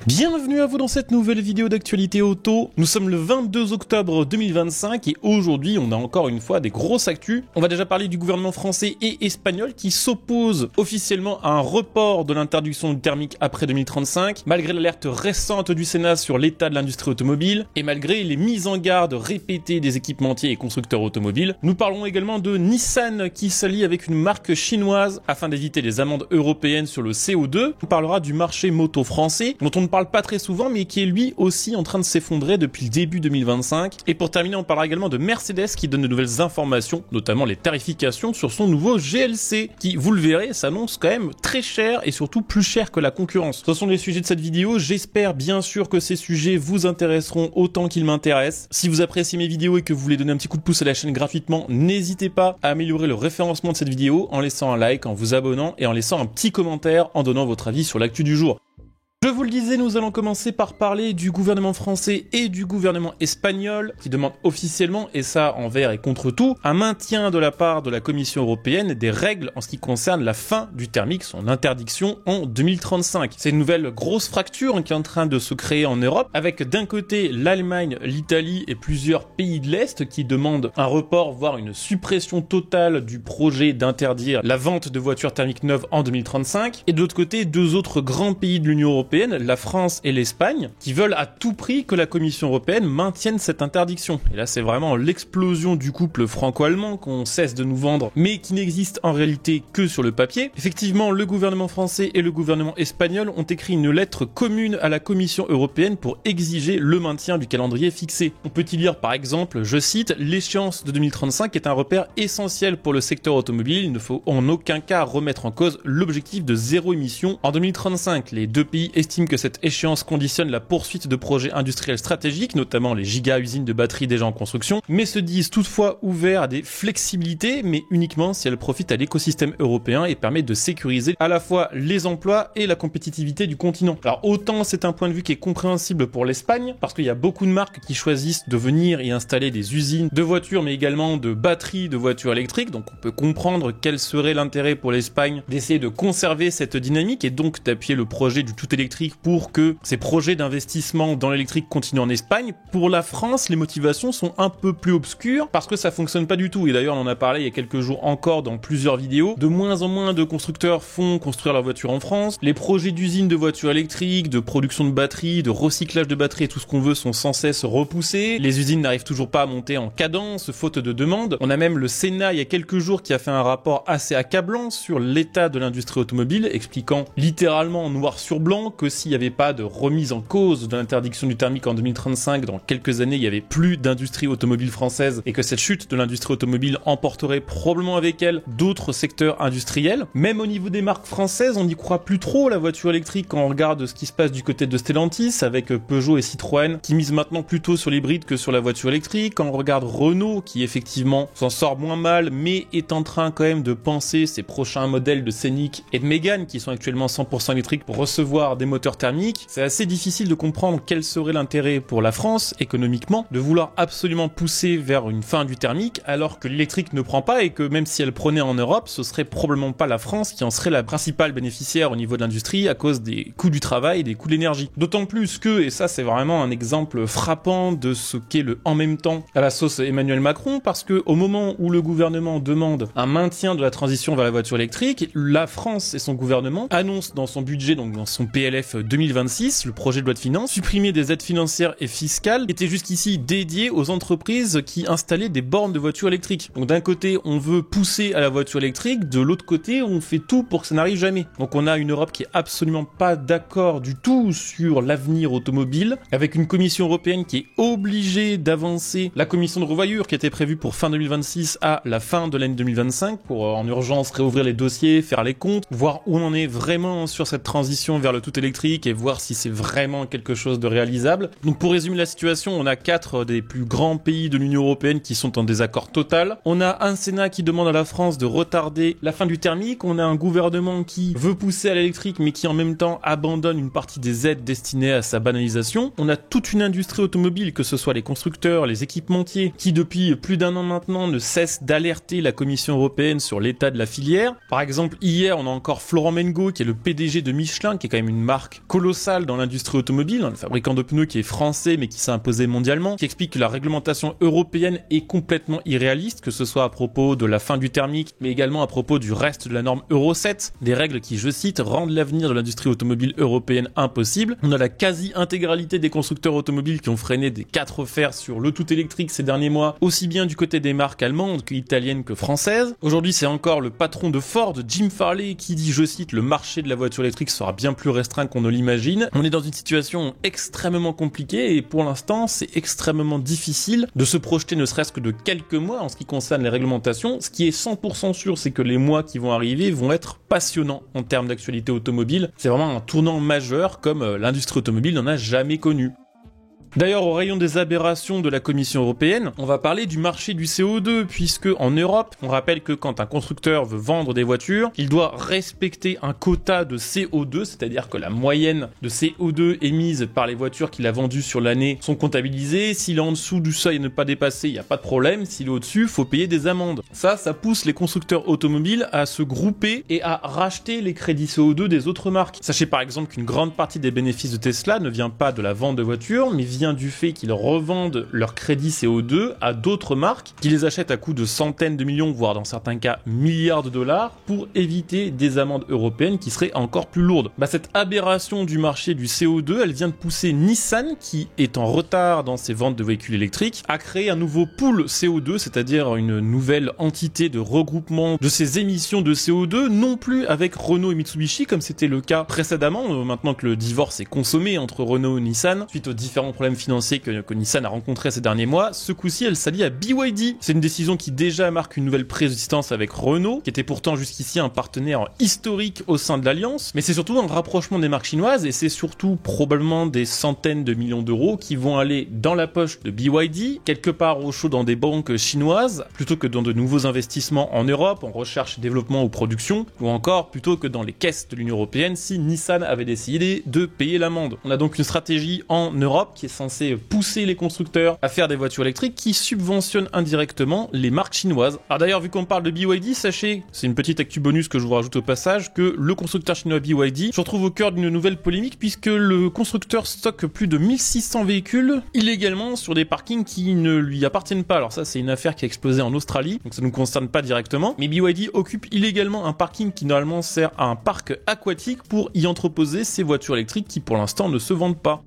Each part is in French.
Bienvenue à vous dans cette nouvelle vidéo d'actualité auto. Nous sommes le 22 octobre 2025 et aujourd'hui on a encore une fois des grosses actus. On va déjà parler du gouvernement français et espagnol qui s'oppose officiellement à un report de l'interdiction du thermique après 2035, malgré l'alerte récente du Sénat sur l'état de l'industrie automobile et malgré les mises en garde répétées des équipementiers et constructeurs automobiles. Nous parlerons également de Nissan qui s'allie avec une marque chinoise afin d'éviter les amendes européennes sur le CO2. On parlera du marché moto français dont on ne parle pas très souvent mais qui est lui aussi en train de s'effondrer depuis le début 2025. Et pour terminer, on parlera également de Mercedes qui donne de nouvelles informations, notamment les tarifications sur son nouveau GLC qui, vous le verrez, s'annonce quand même très cher et surtout plus cher que la concurrence. Ce sont les sujets de cette vidéo. J'espère bien sûr que ces sujets vous intéresseront autant qu'ils m'intéressent. Si vous appréciez mes vidéos et que vous voulez donner un petit coup de pouce à la chaîne gratuitement, n'hésitez pas à améliorer le référencement de cette vidéo en laissant un like, en vous abonnant et en laissant un petit commentaire en donnant votre avis sur l'actu du jour. Je vous le disais, nous allons commencer par parler du gouvernement français et du gouvernement espagnol qui demandent officiellement, et ça envers et contre tout, un maintien de la part de la Commission européenne des règles en ce qui concerne la fin du thermique, son interdiction en 2035. C'est une nouvelle grosse fracture qui est en train de se créer en Europe avec d'un côté l'Allemagne, l'Italie et plusieurs pays de l'Est qui demandent un report, voire une suppression totale du projet d'interdire la vente de voitures thermiques neuves en 2035, et de l'autre côté deux autres grands pays de l'Union européenne, la France et l'Espagne, qui veulent à tout prix que la Commission européenne maintienne cette interdiction. Et là, c'est vraiment l'explosion du couple franco-allemand qu'on cesse de nous vendre, mais qui n'existe en réalité que sur le papier. Effectivement, le gouvernement français et le gouvernement espagnol ont écrit une lettre commune à la Commission européenne pour exiger le maintien du calendrier fixé. On peut y lire par exemple, je cite, « L'échéance de 2035 est un repère essentiel pour le secteur automobile. Il ne faut en aucun cas remettre en cause l'objectif de zéro émission en 2035. Les deux pays estime que cette échéance conditionne la poursuite de projets industriels stratégiques, notamment les giga-usines de batteries déjà en construction, mais se disent toutefois ouverts à des flexibilités, mais uniquement si elles profitent à l'écosystème européen et permettent de sécuriser à la fois les emplois et la compétitivité du continent. Alors autant c'est un point de vue qui est compréhensible pour l'Espagne, parce qu'il y a beaucoup de marques qui choisissent de venir y installer des usines de voitures, mais également de batteries de voitures électriques, donc on peut comprendre quel serait l'intérêt pour l'Espagne d'essayer de conserver cette dynamique et donc d'appuyer le projet du tout électrique pour que ces projets d'investissement dans l'électrique continuent en Espagne. Pour la France, les motivations sont un peu plus obscures parce que ça fonctionne pas du tout. Et d'ailleurs, on en a parlé il y a quelques jours encore dans plusieurs vidéos. De moins en moins de constructeurs font construire leurs voitures en France. Les projets d'usines de voitures électriques, de production de batteries, de recyclage de batteries et tout ce qu'on veut sont sans cesse repoussés. Les usines n'arrivent toujours pas à monter en cadence, faute de demande. On a même le Sénat il y a quelques jours qui a fait un rapport assez accablant sur l'état de l'industrie automobile, expliquant littéralement noir sur blanc que s'il n'y avait pas de remise en cause de l'interdiction du thermique en 2035, dans quelques années, il n'y avait plus d'industrie automobile française et que cette chute de l'industrie automobile emporterait probablement avec elle d'autres secteurs industriels. Même au niveau des marques françaises, on n'y croit plus trop la voiture électrique quand on regarde ce qui se passe du côté de Stellantis avec Peugeot et Citroën qui misent maintenant plutôt sur l'hybride que sur la voiture électrique. Quand on regarde Renault qui effectivement s'en sort moins mal mais est en train quand même de penser ses prochains modèles de Scénic et de Mégane qui sont actuellement 100% électriques pour recevoir des moteurs thermiques, c'est assez difficile de comprendre quel serait l'intérêt pour la France, économiquement, de vouloir absolument pousser vers une fin du thermique, alors que l'électrique ne prend pas et que même si elle prenait en Europe, ce serait probablement pas la France qui en serait la principale bénéficiaire au niveau de l'industrie à cause des coûts du travail et des coûts de l'énergie. D'autant plus que, et ça c'est vraiment un exemple frappant de ce qu'est le en même temps à la sauce Emmanuel Macron, parce que au moment où le gouvernement demande un maintien de la transition vers la voiture électrique, la France et son gouvernement annoncent dans son budget, donc dans son PLF 2026, le projet de loi de finances, supprimer des aides financières et fiscales qui étaient jusqu'ici dédiées aux entreprises qui installaient des bornes de voitures électriques. Donc d'un côté, on veut pousser à la voiture électrique, de l'autre côté, on fait tout pour que ça n'arrive jamais. Donc on a une Europe qui est absolument pas d'accord du tout sur l'avenir automobile, avec une commission européenne qui est obligée d'avancer la commission de revoyure qui était prévue pour fin 2026 à la fin de l'année 2025 pour en urgence réouvrir les dossiers, faire les comptes, voir où on en est vraiment sur cette transition vers le tout électrique et voir si c'est vraiment quelque chose de réalisable. Donc pour résumer la situation, on a 4 des plus grands pays de l'Union européenne qui sont en désaccord total. On a un Sénat qui demande à la France de retarder la fin du thermique. On a un gouvernement qui veut pousser à l'électrique mais qui en même temps abandonne une partie des aides destinées à sa banalisation. On a toute une industrie automobile, que ce soit les constructeurs, les équipementiers, qui depuis plus d'1 an maintenant ne cessent d'alerter la Commission européenne sur l'état de la filière. Par exemple, hier, on a encore Florent Mengo qui est le PDG de Michelin, qui est quand même une marque marque colossale dans l'industrie automobile, le fabricant de pneus qui est français mais qui s'est imposé mondialement, qui explique que la réglementation européenne est complètement irréaliste, que ce soit à propos de la fin du thermique, mais également à propos du reste de la norme Euro 7, des règles qui, je cite, rendent l'avenir de l'industrie automobile européenne impossible. On a la quasi-intégralité des constructeurs automobiles qui ont freiné des 4 fers sur le tout électrique ces derniers mois, aussi bien du côté des marques allemandes que italiennes que françaises. Aujourd'hui, c'est encore le patron de Ford, Jim Farley, qui dit, je cite, le marché de la voiture électrique sera bien plus restreint qu'on ne l'imagine. On est dans une situation extrêmement compliquée et pour l'instant, c'est extrêmement difficile de se projeter ne serait-ce que de quelques mois en ce qui concerne les réglementations. Ce qui est 100% sûr, c'est que les mois qui vont arriver vont être passionnants en termes d'actualité automobile. C'est vraiment un tournant majeur comme l'industrie automobile n'en a jamais connu. D'ailleurs, au rayon des aberrations de la Commission européenne, on va parler du marché du CO2, puisque en Europe, on rappelle que quand un constructeur veut vendre des voitures, il doit respecter un quota de CO2, c'est-à-dire que la moyenne de CO2 émise par les voitures qu'il a vendues sur l'année sont comptabilisées. S'il est en dessous du seuil à ne pas dépasser, il n'y a pas de problème. S'il est au-dessus, il faut payer des amendes. Ça pousse les constructeurs automobiles à se grouper et à racheter les crédits CO2 des autres marques. Sachez par exemple qu'une grande partie des bénéfices de Tesla ne vient pas de la vente de voitures, mais vient du fait qu'ils revendent leurs crédits CO2 à d'autres marques qui les achètent à coût de centaines de millions, voire dans certains cas milliards de dollars, pour éviter des amendes européennes qui seraient encore plus lourdes. Cette aberration du marché du CO2, elle vient de pousser Nissan, qui est en retard dans ses ventes de véhicules électriques, à créer un nouveau pool CO2, c'est-à-dire une nouvelle entité de regroupement de ces émissions de CO2, non plus avec Renault et Mitsubishi comme c'était le cas précédemment, maintenant que le divorce est consommé entre Renault et Nissan, suite aux différents problèmes financiers que Nissan a rencontrés ces derniers mois. Ce coup-ci, elle s'allie à BYD. C'est une décision qui déjà marque une nouvelle prise de distance avec Renault, qui était pourtant jusqu'ici un partenaire historique au sein de l'Alliance, mais c'est surtout un rapprochement des marques chinoises et c'est surtout probablement des centaines de millions d'euros qui vont aller dans la poche de BYD, quelque part au chaud dans des banques chinoises, plutôt que dans de nouveaux investissements en Europe, en recherche, développement ou production, ou encore plutôt que dans les caisses de l'Union européenne si Nissan avait décidé de payer l'amende. On a donc une stratégie en Europe qui est censé pousser les constructeurs à faire des voitures électriques qui subventionnent indirectement les marques chinoises. Alors d'ailleurs, vu qu'on parle de BYD, sachez, c'est une petite actu bonus que je vous rajoute au passage, que le constructeur chinois BYD se retrouve au cœur d'une nouvelle polémique puisque le constructeur stocke plus de 1600 véhicules illégalement sur des parkings qui ne lui appartiennent pas. Alors ça, c'est une affaire qui a explosé en Australie, donc ça ne nous concerne pas directement, mais BYD occupe illégalement un parking qui normalement sert à un parc aquatique pour y entreposer ses voitures électriques qui pour l'instant ne se vendent pas.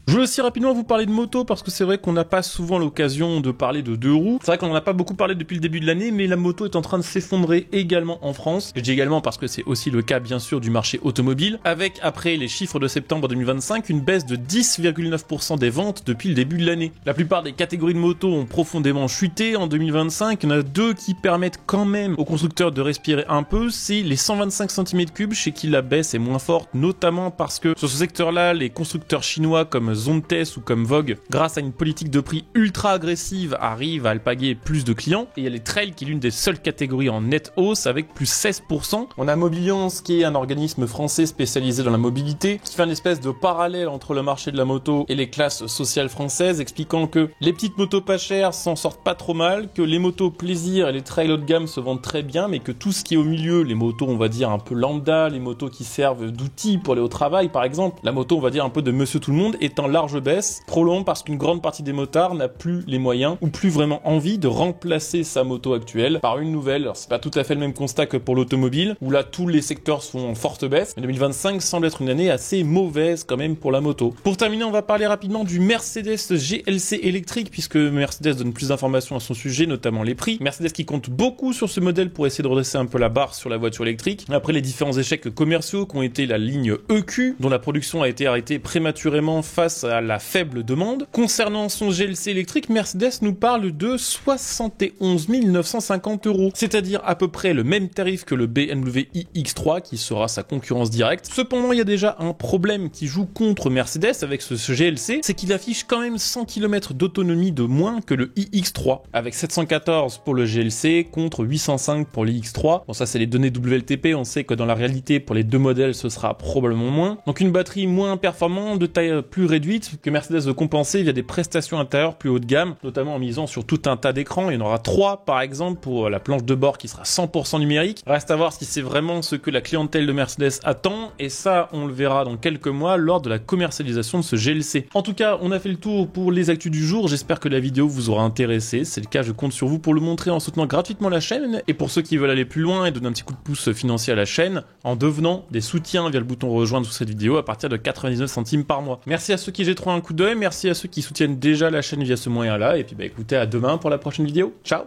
Je veux aussi rapidement vous parler de moto parce que c'est vrai qu'on n'a pas souvent l'occasion de parler de deux roues. C'est vrai qu'on n'en a pas beaucoup parlé depuis le début de l'année, mais la moto est en train de s'effondrer également en France. Je dis également parce que c'est aussi le cas bien sûr du marché automobile, avec après les chiffres de septembre 2025, une baisse de 10,9% des ventes depuis le début de l'année. La plupart des catégories de motos ont profondément chuté en 2025. Il y en a deux qui permettent quand même aux constructeurs de respirer un peu, c'est les 125 cm3 chez qui la baisse est moins forte, notamment parce que sur ce secteur-là, les constructeurs chinois comme Zontes ou comme Vogue, grâce à une politique de prix ultra agressive, arrivent à alpaguer plus de clients. Et il y a les trails qui est l'une des seules catégories en nette hausse avec plus 16%. On a Mobiliance qui est un organisme français spécialisé dans la mobilité, qui fait une espèce de parallèle entre le marché de la moto et les classes sociales françaises, expliquant que les petites motos pas chères s'en sortent pas trop mal, que les motos plaisir et les trails haut de gamme se vendent très bien, mais que tout ce qui est au milieu, les motos on va dire un peu lambda, les motos qui servent d'outils pour aller au travail par exemple, la moto on va dire un peu de monsieur tout le monde, est en large baisse, probablement parce qu'une grande partie des motards n'a plus les moyens ou plus vraiment envie de remplacer sa moto actuelle par une nouvelle. Alors c'est pas tout à fait le même constat que pour l'automobile, où là tous les secteurs sont en forte baisse, mais 2025 semble être une année assez mauvaise quand même pour la moto. Pour terminer, on va parler rapidement du Mercedes GLC électrique, puisque Mercedes donne plus d'informations à son sujet, notamment les prix. Mercedes qui compte beaucoup sur ce modèle pour essayer de redresser un peu la barre sur la voiture électrique. Après les différents échecs commerciaux qui ont été la ligne EQ, dont la production a été arrêtée prématurément face à la faible demande. Concernant son GLC électrique, Mercedes nous parle de 71 950 €, c'est-à-dire à peu près le même tarif que le BMW iX3 qui sera sa concurrence directe. Cependant, il y a déjà un problème qui joue contre Mercedes avec ce GLC, c'est qu'il affiche quand même 100 km d'autonomie de moins que le iX3, avec 714 pour le GLC contre 805 pour l'iX3. Bon, ça c'est les données WLTP, on sait que dans la réalité pour les deux modèles ce sera probablement moins. Donc une batterie moins performante, de taille plus réduite, réduite que Mercedes veut compenser via des prestations intérieures plus haut de gamme, notamment en misant sur tout un tas d'écrans. Il y en aura 3 par exemple pour la planche de bord qui sera 100% numérique. Reste à voir si c'est vraiment ce que la clientèle de Mercedes attend, et ça on le verra dans quelques mois lors de la commercialisation de ce GLC. En tout cas, on a fait le tour pour les actus du jour. J'espère que la vidéo vous aura intéressé. C'est le cas, je compte sur vous pour le montrer en soutenant gratuitement la chaîne, et pour ceux qui veulent aller plus loin et donner un petit coup de pouce financier à la chaîne, en devenant des soutiens via le bouton rejoindre sous cette vidéo à partir de 99 centimes par mois. Merci à ceux qui jetteront un coup d'œil, merci à ceux qui soutiennent déjà la chaîne via ce moyen-là, et puis écoutez, à demain pour la prochaine vidéo. Ciao.